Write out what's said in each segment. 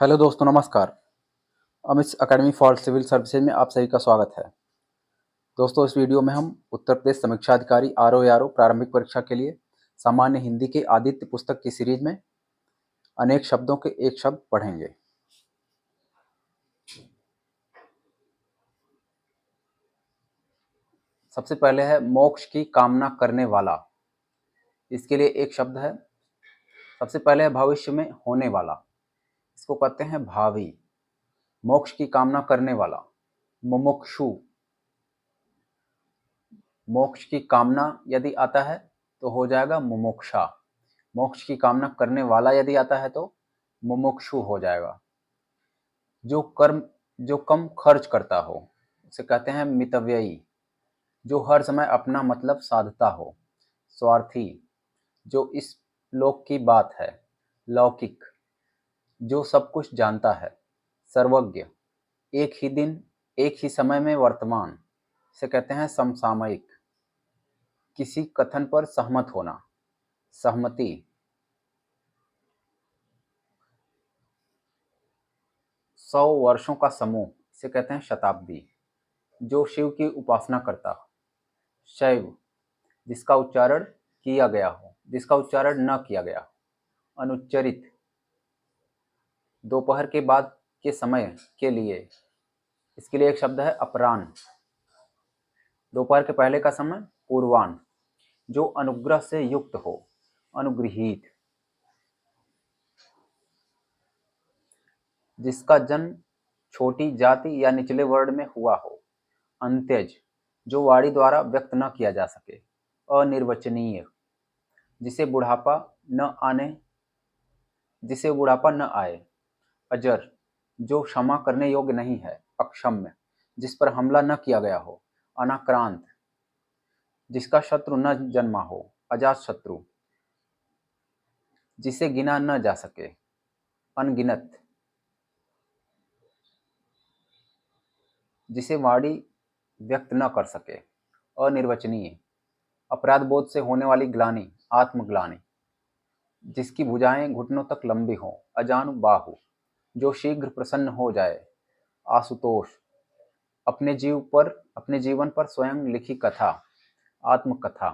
Hello दोस्तों, नमस्कार। Amit academy for civil services में आप सभी का स्वागत है। दोस्तों, इस वीडियो में हम उत्तर प्रदेश समीक्षा अधिकारी आरओ प्रारंभिक परीक्षा के लिए सामान्य हिंदी के आदित्य पुस्तक की सीरीज में अनेक शब्दों के एक शब्द पढ़ेंगे। सबसे पहले है मोक्ष की कामना करने वाला। इसके लिए एक शब्द है। सबसे पहले है भविष्य में होने वाला, इसको कहते हैं भावी। मोक्ष की कामना करने वाला मुमुक्षु। मोक्ष की कामना यदि आता है तो हो जाएगा मुमुक्षा। मोक्ष की कामना करने वाला यदि आता है तो मुमुक्षु हो जाएगा। जो कम खर्च करता हो उसे कहते हैं मितव्ययी। जो हर समय अपना मतलब साधता हो स्वार्थी। जो इस लोक की बात है लौकिक। जो सब कुछ जानता है सर्वज्ञ। एक ही दिन एक ही समय में वर्तमान, इसे कहते हैं समसामयिक। किसी कथन पर सहमत होना सहमति। 100 वर्षों का समूह, इसे कहते हैं शताब्दी। जो शिव की उपासना करता हो शैव। जिसका उच्चारण किया गया हो, जिसका उच्चारण न किया गया हो अनुच्चरित। दोपहर के बाद के समय के लिए, इसके लिए एक शब्द है अपराह्न। दोपहर के पहले का समय पूर्वाह्न। जो अनुग्रह से युक्त हो अनुगृहीत। जिसका जन्म छोटी जाति या निचले वर्ण में हुआ हो अंत्यज। जो वाणी द्वारा व्यक्त न किया जा सके अनिर्वचनीय। जिसे बुढ़ापा न आने जिसे बुढ़ापा न आए अजर। जो क्षमा करने योग्य नहीं है अक्षम्य। जिस पर हमला न किया गया हो अनाक्रांत। जिसका शत्रु न जन्मा हो अजात शत्रु। जिसे गिना न जा सके अनगिनत। जिसे वाणी व्यक्त न कर सके अनिर्वचनीय। अपराध बोध से होने वाली ग्लानि आत्मग्लानि। जिसकी भुजाएं घुटनों तक लंबी हों अजानुबाहु। जो शीघ्र प्रसन्न हो जाए आशुतोष। अपने जीवन पर स्वयं लिखी कथा आत्मकथा।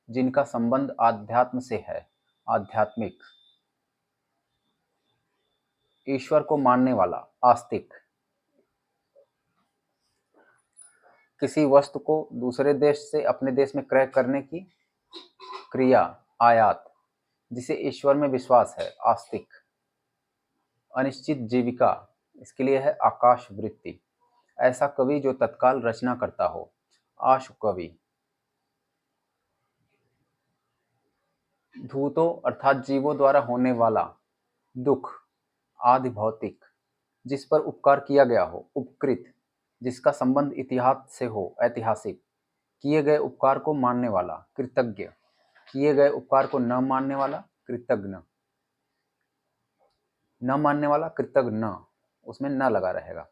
जिनका संबंध आध्यात्म से है आध्यात्मिक। ईश्वर को मानने वाला आस्तिक। किसी वस्तु को दूसरे देश से अपने देश में क्रय करने की क्रिया आयात। जिसे ईश्वर में विश्वास है आस्तिक। अनिश्चित जीविका, इसके लिए है आकाश वृत्ति। ऐसा कवि जो तत्काल रचना करता हो आशु कवि। धूतों अर्थात जीवों द्वारा होने वाला दुख आदि भौतिक। जिस पर उपकार किया गया हो उपकृत। जिसका संबंध इतिहास से हो ऐतिहासिक। किए गए उपकार को मानने वाला कृतज्ञ। किए गए उपकार को न मानने वाला कृतज्ञ। न मानने वाला कृतज्ञ न, उसमें न लगा रहेगा।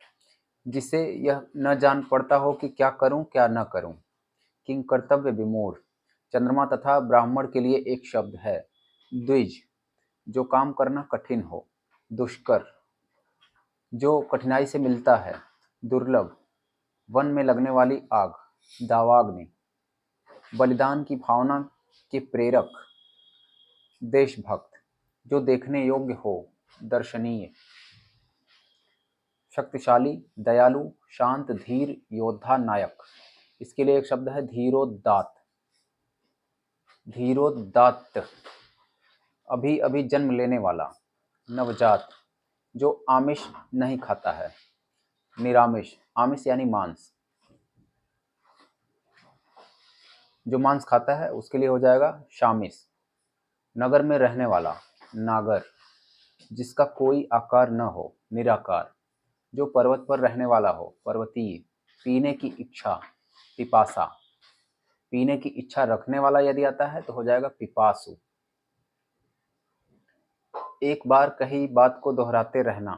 जिसे यह न जान पड़ता हो कि क्या करूं क्या न करूं किंग कर्तव्य विमूढ़। चंद्रमा तथा ब्राह्मण के लिए एक शब्द है द्विज। जो काम करना कठिन हो दुष्कर। जो कठिनाई से मिलता है दुर्लभ। वन में लगने वाली आग दावाग्नि। बलिदान की भावना के प्रेरक देशभक्त। जो देखने योग्य हो दर्शनीय। शक्तिशाली दयालु शांत धीर योद्धा नायक। इसके लिए एक शब्द है धीरोदात्त। धीरोदात्त। अभी अभी जन्म लेने वाला नवजात। जो आमिष नहीं खाता है निरामिष। आमिष यानी मांस। जो मांस खाता है उसके लिए हो जाएगा शामिस। नगर में रहने वाला नागर। जिसका कोई आकार न हो निराकार। जो पर्वत पर रहने वाला हो पर्वतीय। पीने की इच्छा पिपासा। पीने की इच्छा रखने वाला यदि आता है तो हो जाएगा पिपासु। एक बार कही बात को दोहराते रहना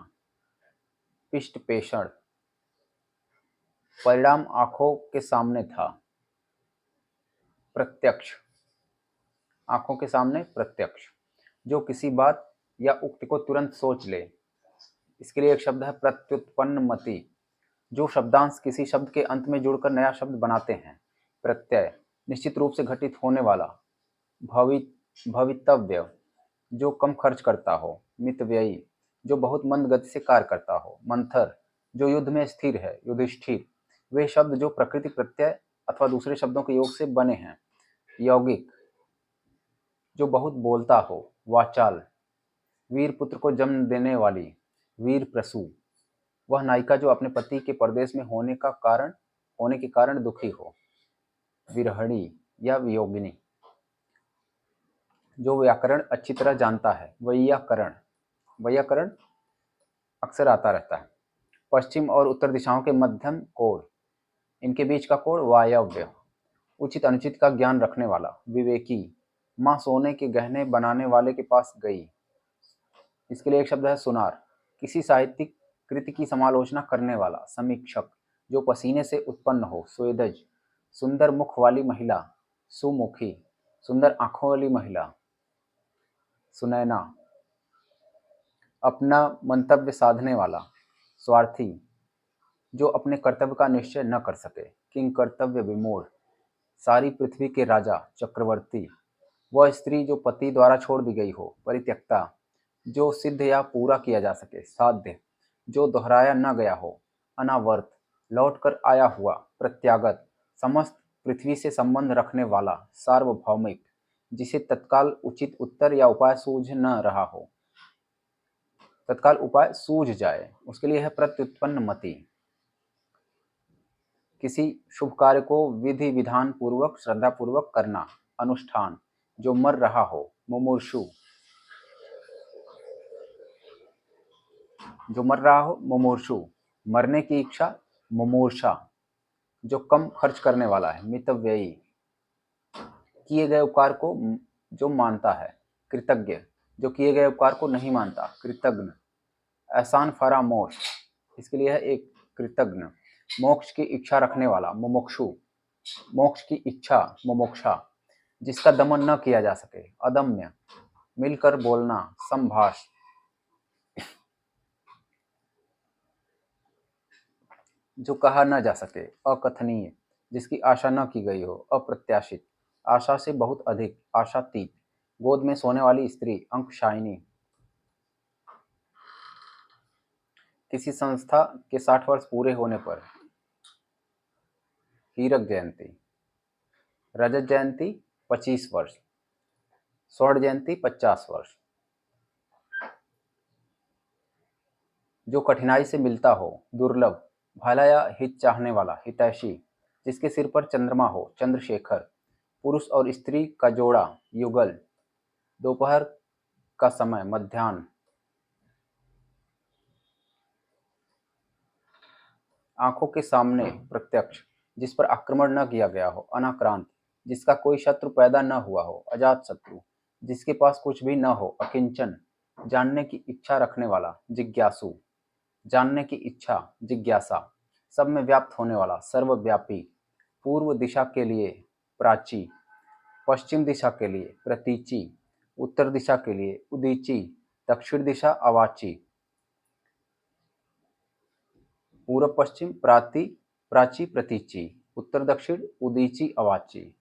पिष्ट पेषण। परिणाम आंखों के सामने था प्रत्यक्ष। आंखों के सामने प्रत्यक्ष। जो किसी बात या उक्ति को तुरंत सोच ले इसके लिए एक शब्द है प्रत्युत्पन्न मति, जो शब्दांश किसी शब्द के अंत में जुड़कर नया शब्द बनाते हैं। प्रत्यय, निश्चित रूप से घटित होने वाला। भवितव्य, जो कम खर्च करता हो। मितव्ययी, जो बहुत मंद गति से कार्य करता हो। मंथर, जो युद्ध में स्थिर है। युधिष्ठिर, वे शब्द जो प्रकृति प्रत्यय अथवा दूसरे शब्दों के योग से बने हैं। यौगिक, जो बहुत बोलता हो। वाचाल, वीर पुत्र को जन्म देने वाली। वीर प्रसू, वह नायिका जो अपने पति के परदेश में होने के कारण दुखी हो। विरहणी या वियोगिनी, जो व्याकरण अच्छी तरह जानता है। वैयाकरण, वैयाकरण अक्सर आता रहता है। पश्चिम और उत्तर दिशाओं के मध्यम कोण, इनके बीच का कोण वायव्य। उचित अनुचित का ज्ञान रखने वाला। विवेकी, माँ सोने के गहने बनाने वाले के पास गई। इसके लिए एक शब्द है सुनार, किसी साहित्यिक कृति की समालोचना करने वाला। समीक्षक, जो पसीने से उत्पन्न हो। स्वेदज, सुंदर मुख वाली महिला। सुमुखी, सुंदर आंखों वाली महिला। सुनैना, अपना मंतव्य साधने वाला। स्वार्थी, जो अपने कर्तव्य का निश्चय न कर सके। किंग कर्तव्य विमूढ़, सारी पृथ्वी के राजा। चक्रवर्ती, वह स्त्री जो पति द्वारा छोड़ दी गई हो। परित्यक्ता, जो सिद्ध या पूरा किया जा सके। साध्य, जो दोहराया न गया हो। अनावर्त, लौट कर आया हुआ। प्रत्यागत, समस्त पृथ्वी से संबंध रखने वाला। सार्वभौमिक, जिसे तत्काल उचित उत्तर या उपाय सूझ न रहा हो, तत्काल उपाय सूझ जाए, उसके लिए है प्रत्युत्पन्न मति। किसी शुभ कार्य को विधि विधान पूर्वक श्रद्धा पूर्वक करना। अनुष्ठान, जो मर रहा हो। मुमूर्षु, जो मर रहा हो। मुमूर्षु, मरने की इच्छा। मुमूर्षा, जो कम खर्च करने वाला है। मितव्ययी, किए गए उपकार को जो मानता है। कृतज्ञ, जो किए गए उपकार को नहीं मानता। कृतज्ञ, एहसान फरामोश, इसके लिए है एक कृतज्ञ। मोक्ष की इच्छा रखने वाला। मुमुक्षु, मोक्ष की इच्छा। मुमुक्षा, जिसका दमन न किया जा सके। अदम्य, मिलकर बोलना। संभाष, जो कहा न जा सके। अकथनीय, जिसकी आशा न की गई हो। अप्रत्याशित, आशा से बहुत अधिक। आशातीत, गोद में सोने वाली स्त्री। अंकशायिनी, किसी संस्था के 60 वर्ष पूरे होने पर। हीरक जयंती। रजत जयंती 25 वर्ष। स्वर्ण जयंती 50 वर्ष। जो कठिनाई से मिलता हो। दुर्लभ, भला या हित चाहने वाला। हितैषी, जिसके सिर पर चंद्रमा हो। चंद्रशेखर, पुरुष और स्त्री का जोड़ा। युगल, दोपहर का समय। मध्याह्न, आंखों के सामने। प्रत्यक्ष, जिस पर आक्रमण न किया गया हो। अनाक्रांत, जिसका कोई शत्रु पैदा न हुआ हो। अजात शत्रु, जिसके पास कुछ भी न हो। अकिंचन, जानने की इच्छा रखने वाला। जिज्ञासु, जानने की इच्छा। जिज्ञासा, सब में व्याप्त होने वाला। सर्वव्यापी, पूर्व दिशा के लिए प्राची। पश्चिम दिशा के लिए प्रतीची। उत्तर दिशा के लिए उदीची। दक्षिण दिशा अवाची। पूर्व पश्चिम प्राची प्रतीची। उत्तर दक्षिण उदीची अवाची।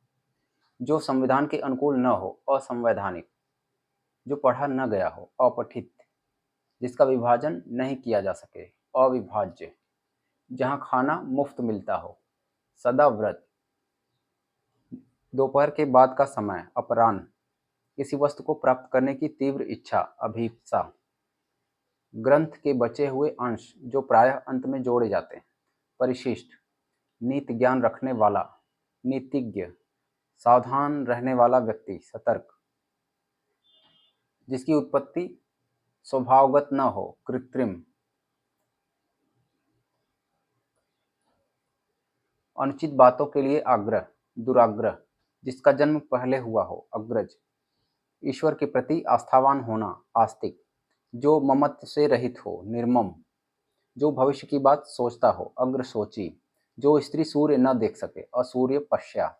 जो संविधान के अनुकूल न हो। असंवैधानिक, जो पढ़ा न गया हो। अपठित, जिसका विभाजन नहीं किया जा सके। अविभाज्य, जहाँ खाना मुफ्त मिलता हो। सदाव्रत, दोपहर के बाद का समय। अपराह्न, किसी वस्तु को प्राप्त करने की तीव्र इच्छा। अभीप्सा, ग्रंथ के बचे हुए अंश जो प्रायः अंत में जोड़े जाते हैं। परिशिष्ट, नीति ज्ञान रखने वाला। नीतिज्ञ, सावधान रहने वाला व्यक्ति। सतर्क, जिसकी उत्पत्ति स्वभावगत न हो। कृत्रिम, अनुचित बातों के लिए आग्रह। दुराग्रह, जिसका जन्म पहले हुआ हो। अग्रज, ईश्वर के प्रति आस्थावान होना। आस्तिक, जो ममत्व से रहित हो। निर्मम, जो भविष्य की बात सोचता हो। अग्रशोची, जो स्त्री सूर्य न देख सके। असूर्य पश्या,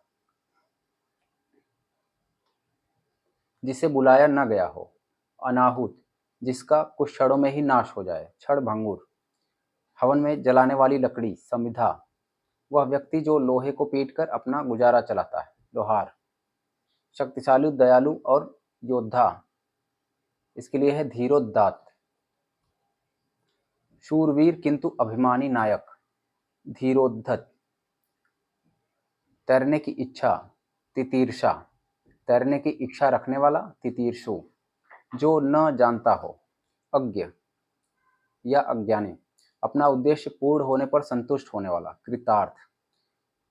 जिसे बुलाया न गया हो। अनाहुत, जिसका कुछ क्षणों में ही नाश हो जाए, क्षण भंगुर। हवन में जलाने वाली लकड़ी, समिधा। वह व्यक्ति जो लोहे को पीटकर अपना गुजारा चलाता है, लोहार। शक्तिशाली, दयालु और योद्धा, इसके लिए है धीरोदात्त। शूरवीर किंतु अभिमानी नायक, धीरोद्धत। तैरने की इच्छा, तितीर्षा। तैरने की इच्छा रखने वाला, तितीर्षु। जो न जानता हो, अज्ञ या अज्ञानी। अपना उद्देश्य पूर्ण होने पर संतुष्ट होने वाला, कृतार्थ।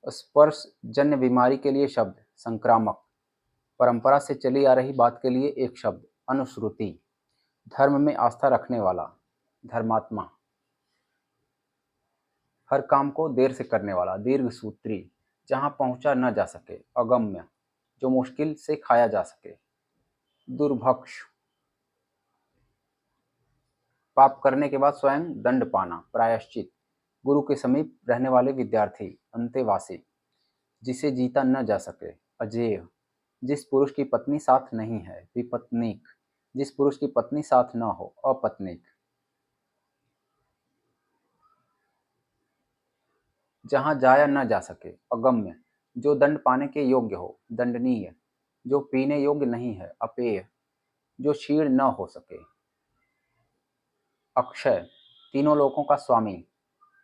स्पर्श जन्य बीमारी के लिए शब्द, संक्रामक। परंपरा से चली आ रही बात के लिए एक शब्द, अनुश्रुति। धर्म में आस्था रखने वाला, धर्मात्मा। हर काम को देर से करने वाला, दीर्घसूत्री। जहां पहुंचा न जा सके, अगम्य। जो मुश्किल से खाया जा सके, दुर्भक्ष। पाप करने के बाद स्वयं दंड पाना, प्रायश्चित। गुरु के समीप रहने वाले विद्यार्थी, अंतेवासी। जिसे जीता न जा सके, अजेय। जिस पुरुष की पत्नी साथ नहीं है, विपत्नीक। जिस पुरुष की पत्नी साथ न हो, अपत्नीक। जहां जाया न जा सके, अगम्य। जो दंड पाने के योग्य हो, दंडनीय। जो पीने योग्य नहीं है, अपेय। जो क्षीण न हो सके, अक्षय। तीनों लोकों का स्वामी,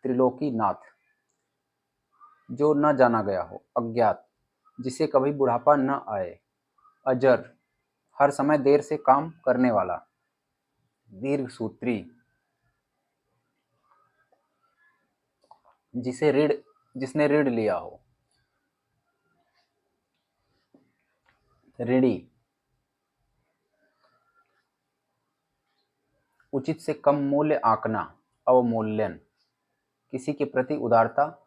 त्रिलोकी नाथ। जो न जाना गया हो, अज्ञात। जिसे कभी बुढ़ापा न आए, अजर। हर समय देर से काम करने वाला, दीर्घसूत्री। जिसने ऋण लिया हो, ऋणी। उचित से कम मूल्य आंकना, अवमूल्यन। किसी के प्रति उदारता,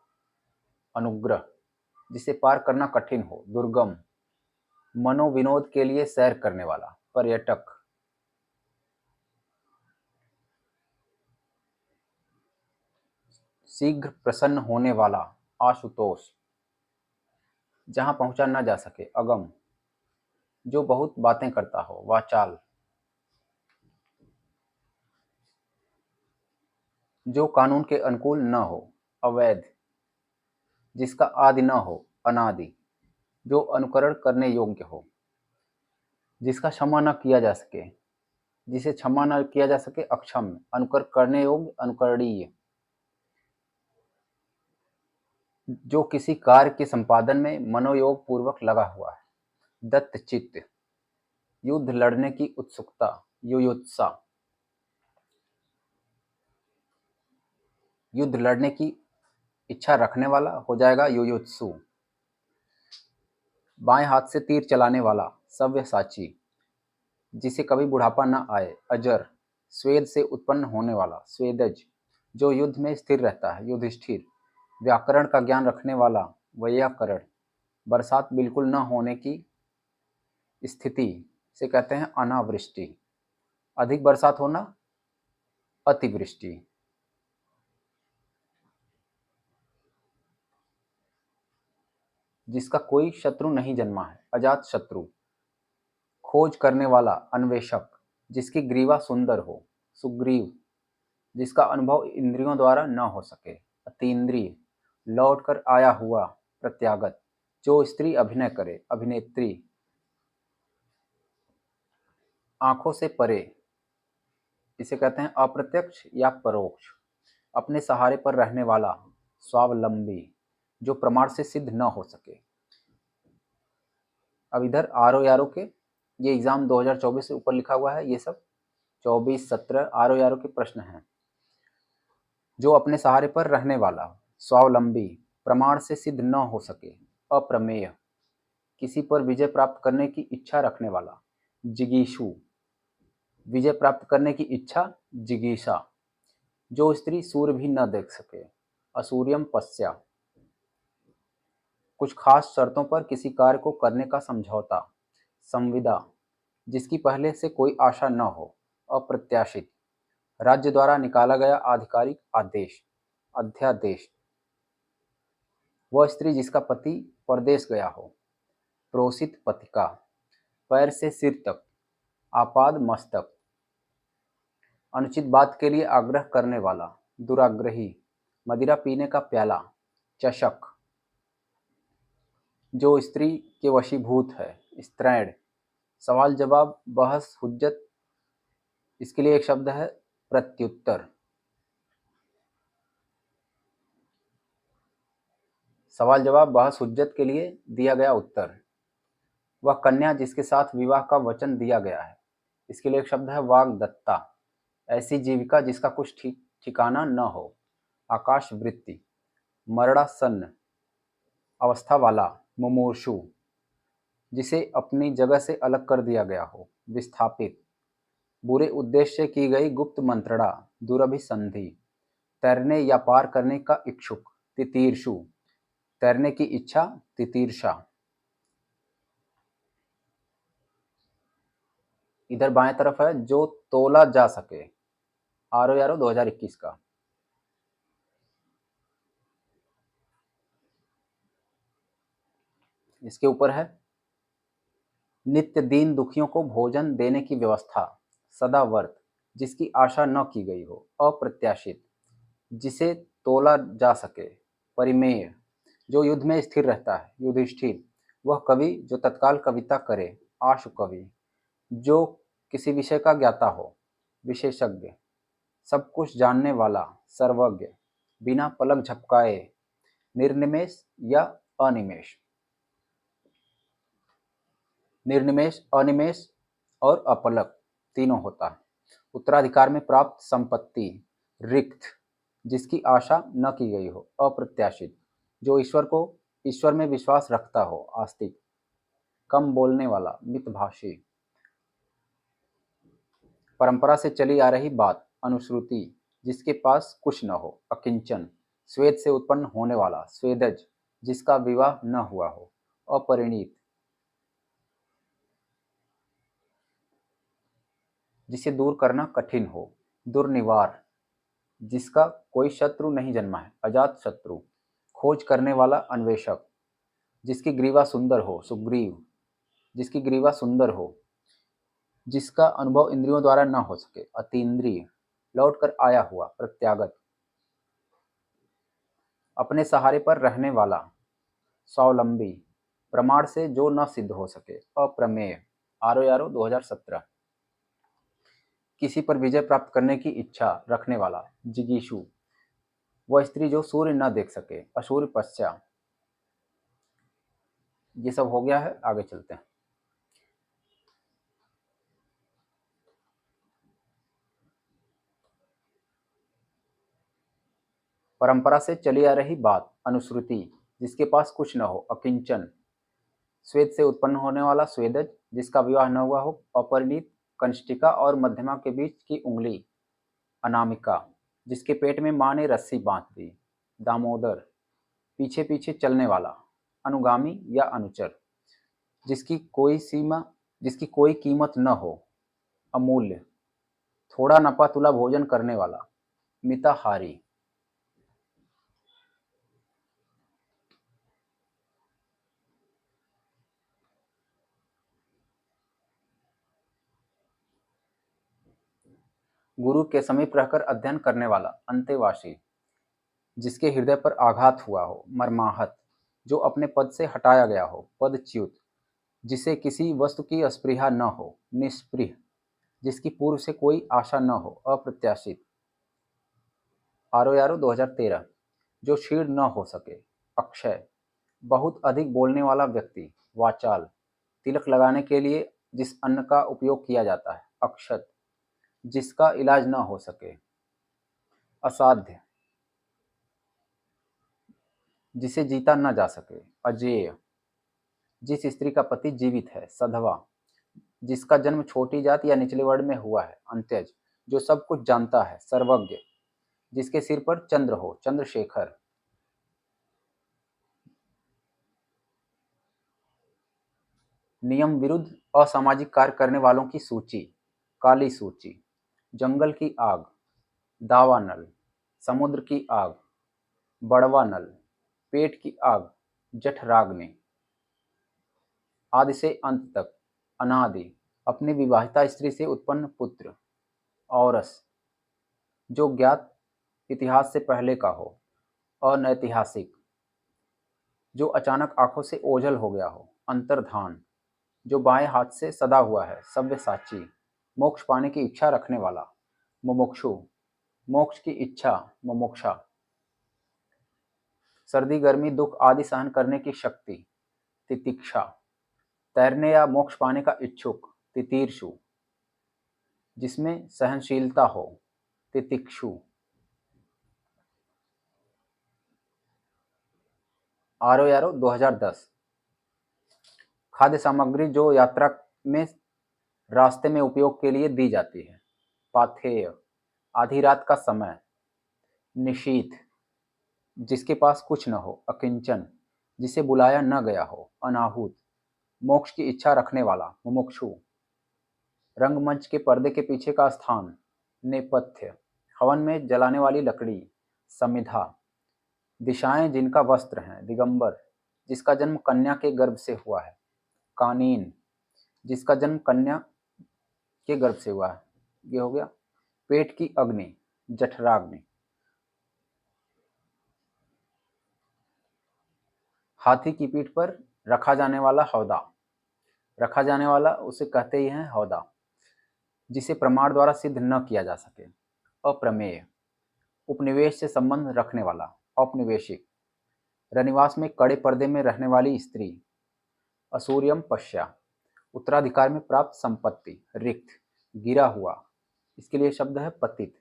अनुग्रह। जिसे पार करना कठिन हो, दुर्गम। मनोविनोद के लिए सैर करने वाला, पर्यटक। शीघ्र प्रसन्न होने वाला, आशुतोष। जहां पहुंचा न जा सके, अगम। जो बहुत बातें करता हो, वाचाल। जो कानून के अनुकूल न हो, अवैध। जिसका आदि न हो, अनादि। जो अनुकरण करने योग्य हो, जिसका क्षमा न किया जा सके। जिसे क्षमा न किया जा सके, अक्षम्य। अनुकरण करने योग्य, अनुकरणीय। जो किसी कार्य के संपादन में मनोयोग पूर्वक लगा हुआ है, दत्तचित्त। युद्ध लड़ने की उत्सुकता, युयुत्सा। युद्ध लड़ने की इच्छा रखने वाला हो जाएगा युयुत्सु। बाएं हाथ से तीर चलाने वाला, सव्यसाची। जिसे कभी बुढ़ापा न आए, अजर। स्वेद से उत्पन्न होने वाला, स्वेदज। जो युद्ध में स्थिर रहता है, युधिष्ठिर। व्याकरण का ज्ञान रखने वाला, वैयाकरण। बरसात बिल्कुल न होने की स्थिति से कहते हैं अनावृष्टि। अधिक बरसात होना, अतिवृष्टि। जिसका कोई शत्रु नहीं जन्मा है, अजात शत्रु। खोज करने वाला, अन्वेषक। जिसकी ग्रीवा सुंदर हो, सुग्रीव। जिसका अनुभव इंद्रियों द्वारा न हो सके, अतीन्द्रिय। लौट कर आया हुआ, प्रत्यागत। जो स्त्री अभिनय करे, अभिनेत्री। आंखों से परे, इसे कहते हैं अप्रत्यक्ष या परोक्ष। अपने सहारे पर रहने वाला, स्वावलंबी। जो प्रमाण से सिद्ध न हो सके। अब इधर आरो यारो के, ये एग्जाम 2024 से ऊपर लिखा हुआ है, ये सब 24-17 आरो यारो के प्रश्न हैं। जो अपने सहारे पर रहने वाला, स्वावलंबी। प्रमाण से सिद्ध न हो सके, अप्रमेय। किसी पर विजय प्राप्त करने की इच्छा रखने वाला, जिगीषु। विजय प्राप्त करने की इच्छा, जिगीषा। जो स्त्री सूर्य भी न देख सके, असूर्यम पश्या। कुछ खास शर्तों पर किसी कार्य को करने का समझौता, संविदा। जिसकी पहले से कोई आशा न हो, अप्रत्याशित। राज्य द्वारा निकाला गया आधिकारिक आदेश, अध्यादेश। वह स्त्री जिसका पति परदेश गया हो, प्रोसित पथिका। पैर से सिर तक, आपाद मस्तक। अनुचित बात के लिए आग्रह करने वाला, दुराग्रही। मदिरा पीने का प्याला, चषक। जो स्त्री के वशीभूत है, स्त्रैण। सवाल जवाब, बहस, हुज्जत, इसके लिए एक शब्द है प्रत्युत्तर। सवाल जवाब, बहस, हुज्जत के लिए दिया गया उत्तर। वह कन्या जिसके साथ विवाह का वचन दिया गया है, इसके लिए एक शब्द है वाग्दत्ता। ऐसी जीविका जिसका कुछ ठिकाना न हो, आकाश वृत्ति। मरणासन्न अवस्था वाला, मुमूर्षु। जिसे अपनी जगह से अलग कर दिया गया हो, विस्थापित। बुरे उद्देश्य से की गई गुप्त मंत्रणा, दुरभिसंधि। तैरने या पार करने का इच्छुक, तितीर्षु। तैरने की इच्छा, तितीर्षा। इधर बाएं तरफ है जो तोला जा सके, आरो यारो 2021 का। इसके ऊपर है नित्य दीन दुखियों को भोजन देने की व्यवस्था, सदावर्त। जिसकी आशा न की गई हो, अप्रत्याशित। जिसे तोला जा सके, परिमेय। जो युद्ध में स्थिर रहता है, युधिष्ठिर। वह कवि जो तत्काल कविता करे, आशु कवि। जो किसी विषय का ज्ञाता हो, विशेषज्ञ। सब कुछ जानने वाला, सर्वज्ञ। बिना पलक झपकाए, निर्निमेष या अनिमेष। निर्निमेष, अनिमेष और अपलक तीनों होता है। उत्तराधिकार में प्राप्त संपत्ति, रिक्त। जिसकी आशा न की गई हो, अप्रत्याशित। जो ईश्वर में विश्वास रखता हो, आस्तिक। कम बोलने वाला, मितभाषी। परंपरा से चली आ रही बात, अनुश्रुति। जिसके पास कुछ न हो, अकिंचन। स्वेद से उत्पन्न होने वाला, स्वेदज। जिसका विवाह न हुआ हो, अपरिणीत। जिसे दूर करना कठिन हो, दुर्निवार। जिसका कोई शत्रु नहीं जन्मा है, अजात शत्रु। खोज करने वाला, अन्वेषक। जिसकी ग्रीवा सुंदर हो, सुग्रीव। जिसकी ग्रीवा सुंदर हो। जिसका अनुभव इंद्रियों द्वारा न हो सके, अतीन्द्रिय। लौट कर आया हुआ, प्रत्यागत। अपने सहारे पर रहने वाला, स्वावलंबी। प्रमाण से जो न सिद्ध हो सके, अप्रमेय। आरो यारो 2017। किसी पर विजय प्राप्त करने की इच्छा रखने वाला, जिगीषु। वह स्त्री जो सूर्य न देख सके, असूर्य पश्चा। ये सब हो गया है, आगे चलते हैं। परंपरा से चली आ रही बात, अनुश्रुति। जिसके पास कुछ न हो, अकिंचन। स्वेद से उत्पन्न होने वाला, स्वेदज। जिसका विवाह न हुआ हो, अपरिणीत। कंष्टिका और मध्यमा के बीच की उंगली, अनामिका। जिसके पेट में माँ ने रस्सी बांध दी, दामोदर। पीछे पीछे चलने वाला, अनुगामी या अनुचर। जिसकी कोई कीमत न हो, अमूल्य। थोड़ा नपा तुला भोजन करने वाला, मिताहारी। गुरु के समीप रहकर अध्ययन करने वाला, अंतेवासी। जिसके हृदय पर आघात हुआ हो, मर्माहत। जो अपने पद से हटाया गया हो, पदच्युत। जिसे किसी वस्तु की अस्पृहा न हो, निस्पृह। जिसकी पूर्व से कोई आशा न हो, अप्रत्याशित। आरो यारो 2013। जो क्षीण न हो सके, अक्षय। बहुत अधिक बोलने वाला व्यक्ति, वाचाल। तिलक लगाने के लिए जिस अन्न का उपयोग किया जाता है, अक्षत। जिसका इलाज न हो सके, असाध्य। जिसे जीता न जा सके, अजेय। जिस स्त्री का पति जीवित है, सधवा। जिसका जन्म छोटी जाति या निचले वर्ण में हुआ है, अंत्यज। जो सब कुछ जानता है, सर्वज्ञ। जिसके सिर पर चंद्र हो, चंद्रशेखर। नियम विरुद्ध असामाजिक कार्य करने वालों की सूची, काली सूची। जंगल की आग, दावानल। समुद्र की आग, बड़वानल। पेट की आग, जठराग्नि। आदि से अंत तक, अनादि। अपनी विवाहिता स्त्री से उत्पन्न पुत्र, औरस। जो ज्ञात इतिहास से पहले का हो। अनैतिहासिक, जो अचानक आंखों से ओझल हो गया हो। अंतर्धान, जो बाएं हाथ से सदा हुआ है। सव्यसाची, मोक्ष पाने की इच्छा रखने वाला। मुमुक्षु, मोक्ष की इच्छा। मुमुक्षा, सर्दी गर्मी दुख आदि सहन करने की शक्ति। तितिक्षा, तैरने या मोक्ष पाने का इच्छुक। तितीर्षु, जिसमें सहनशीलता हो। तितिक्षु, आरो यारो 2010। खाद्य सामग्री जो यात्रा में रास्ते में उपयोग के लिए दी जाती है। पाथेय, आधी रात का समय। निशीथ, जिसके पास कुछ न हो। अकिंचन, जिसे बुलाया न गया हो। अनाहूत, मोक्ष की इच्छा रखने वाला। मुमुक्षु, रंगमंच के पर्दे के पीछे का स्थान। नेपथ्य, हवन में जलाने वाली लकड़ी। समिधा, दिशाएं जिनका वस्त्र है। दिगंबर, जिसका जन्म कन्या के गर्भ से हुआ है। कानीन, जिसका जन्म कन्या के गर्भ से हुआ है। ये हो गया। पेट की अग्नि। जठराग्नि, हाथी की पीठ पर रखा जाने वाला हौदा। रखा जाने वाला उसे कहते ही हैं हौदा, जिसे प्रमाण द्वारा सिद्ध न किया जा सके। अप्रमेय, उपनिवेश से संबंध रखने वाला। औपनिवेशिक, रनिवास में कड़े पर्दे में रहने वाली स्त्री। असूर्यम पश्या, उत्तराधिकार में प्राप्त संपत्ति। रिक्त, गिरा हुआ, इसके लिए शब्द है पतित।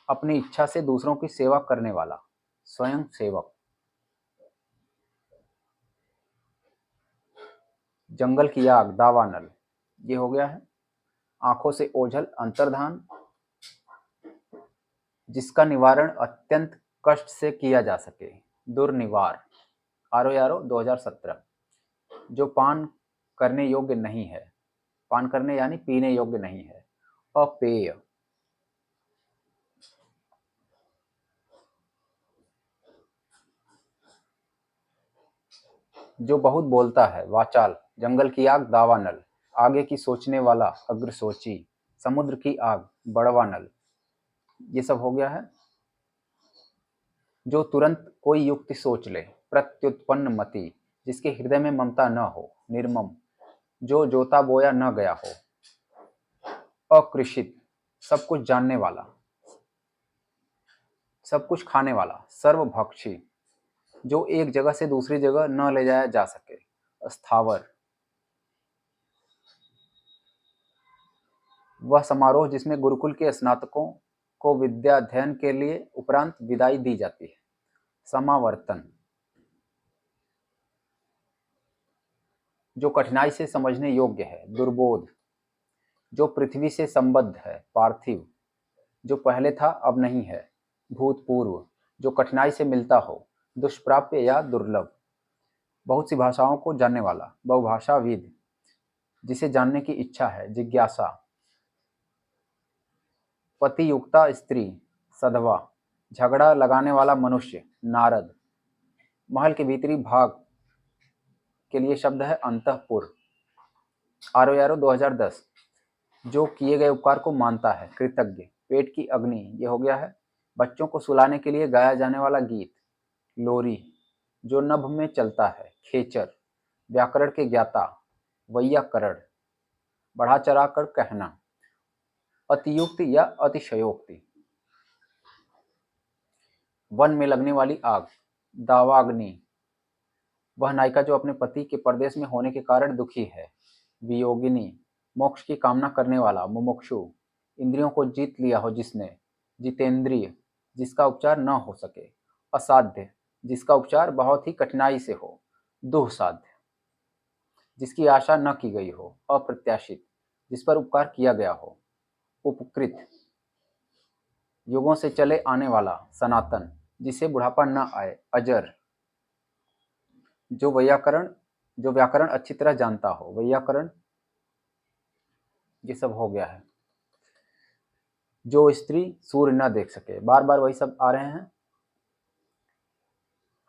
अपनी इच्छा से दूसरों की सेवा करने वाला। स्वयं सेवक। जंगल की आग। दावानल, ये हो गया है। आंखों से ओझल। अंतर्धान, जिसका निवारण अत्यंत कष्ट से किया जा सके। दुर्निवार, आरो यारो 2017। जो पान करने योग्य नहीं है। पान करने यानी पीने योग्य नहीं है। अपेय, जो बहुत बोलता है। वाचाल, जंगल की आग। दावानल, आगे की सोचने वाला। अग्रसोची, समुद्र की आग। बड़वानल, ये सब हो गया है। जो तुरंत कोई युक्ति सोच ले। प्रत्युत्पन्न मति, जिसके हृदय में ममता न हो। निर्मम, जो जोता बोया न गया हो। अकृषित, सब कुछ जानने वाला, सब कुछ खाने वाला। सर्वभक्षी, जो एक जगह से दूसरी जगह न ले जाया जा सके। स्थावर, वह समारोह जिसमें गुरुकुल के स्नातकों को विद्या अध्ययन के लिए उपरांत विदाई दी जाती है। समावर्तन, जो कठिनाई से समझने योग्य है। दुर्बोध, जो पृथ्वी से संबद्ध है। पार्थिव, जो पहले था अब नहीं है। भूतपूर्व, जो कठिनाई से मिलता हो। दुष्प्राप्य या दुर्लभ, बहुत सी भाषाओं को जानने वाला। बहुभाषाविद, जिसे जानने की इच्छा है। जिज्ञासा, पतियुक्ता स्त्री। सधवा, झगड़ा लगाने वाला मनुष्य। नारद, महल के भीतरी भाग के लिए शब्द है अंतःपुर। आरो यारो 2010। जो किए गए उपकार को मानता है। कृतज्ञ, पेट की अग्नि, ये हो गया है। बच्चों को सुलाने के लिए गाया जाने वाला गीत। लोरी, जो नभ में चलता है। खेचर, व्याकरण के ज्ञाता। वैयाकरण, बढ़ा चढ़ा कर कहना। अतियुक्ति या अतिशयोक्ति, वन में लगने वाली आग। दावाग्नि, वह नायिका जो अपने पति के परदेश में होने के कारण दुखी है। वियोगिनी, मोक्ष की कामना करने वाला। मुमुक्षु, इंद्रियों को जीत लिया हो जिसने। जितेंद्रिय, जिसका उपचार न हो सके। असाध्य, जिसका उपचार बहुत ही कठिनाई से हो। दुःसाध्य, जिसकी आशा न की गई हो। अप्रत्याशित, जिस पर उपकार किया गया हो। उपकृत, युगों से चले आने वाला। सनातन, जिसे बुढ़ापा न आए। अजर, जो व्याकरण अच्छी तरह जानता हो। वैयाकरण, ये सब हो गया है। जो स्त्री सूर्य न देख सके। बार बार वही सब आ रहे हैं।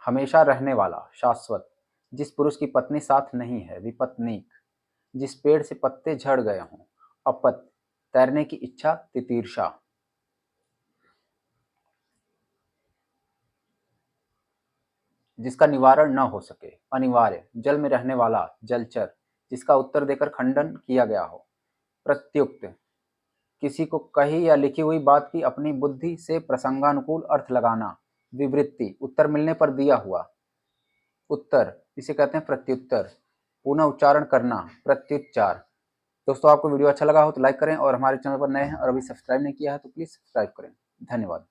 हमेशा रहने वाला। शाश्वत, जिस पुरुष की पत्नी साथ नहीं है। विपत्नीक, जिस पेड़ से पत्ते झड़ गए हों। अपत, तैरने की इच्छा। तितीर्षा, जिसका निवारण न हो सके, अनिवार्य, जल में रहने वाला, जलचर, जिसका उत्तर देकर खंडन किया गया हो। प्रत्युक्त, किसी को कही या लिखी हुई बात की अपनी बुद्धि से प्रसंगानुकूल अर्थ लगाना। विवृत्ति, उत्तर मिलने पर दिया हुआ उत्तर, इसे कहते हैं प्रत्युत्तर। पुनः उच्चारण करना, प्रत्युच्चार। दोस्तों, आपको वीडियो अच्छा लगा हो तो लाइक करें और हमारे चैनल पर नए हैं और अभी सब्सक्राइब नहीं किया है तो प्लीज़ सब्सक्राइब करें। धन्यवाद।